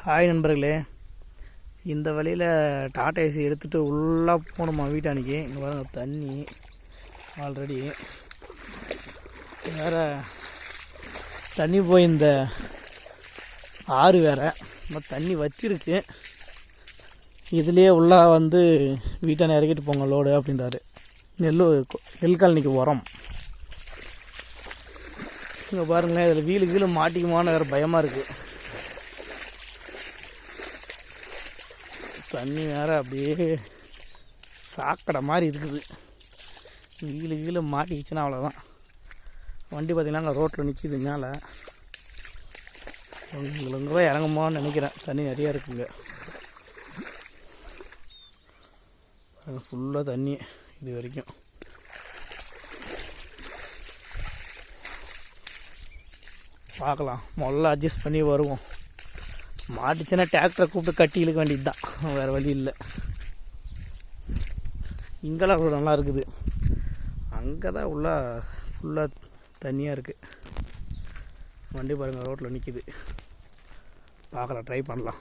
Hi நண்பர்களே, இந்த வழியில் டாடா ஏசி எடுத்துகிட்டு உள்ளே போகணுமா வீட்டானிக்கு. இங்கே பாருங்க தண்ணி ஆல்ரெடி வேறு தண்ணி போய் இந்த ஆறு வேறு தண்ணி வச்சிருக்கு. இதுலேயே உள்ளே வந்து வீட்டான இறக்கிட்டு போங்க லோடு அப்படின்றாரு. நெல் காலனிக்கு உரம். இங்கே பாருங்களேன், இதில் வீலு மாட்டிக்குமான்னு வேறு பயமாக இருக்குது. தண்ணி வேறு அப்படியே சாக்கடை மாதிரி இருக்குது. வீலு மாட்டிக்கிச்சுன்னா அவ்வளோதான். வண்டி பார்த்திங்கன்னா அங்கே ரோட்டில் நிற்கிது. மேலே உங்களுக்கு தான் இறங்குமான்னு நினைக்கிறேன். தண்ணி நிறையா இருக்குங்க. ஃபுல்லாக தண்ணி இது வரைக்கும். பார்க்கலாம், முதல்ல அட்ஜஸ்ட் பண்ணி வருவோம். மாட்டுச்சுன்னா டிராக்டரை கூப்பிட்டு கட்டி இழுக்க வேண்டியது தான், வேறு வழி இல்லை. இங்கெல்லாம் ரோடு நல்லா இருக்குது, அங்கே தான் ஃபுல்லாக தண்ணியாக இருக்குது. வண்டி பாருங்கள் ரோட்டில் நிற்கிது. பார்க்கலாம், ட்ரை பண்ணலாம்.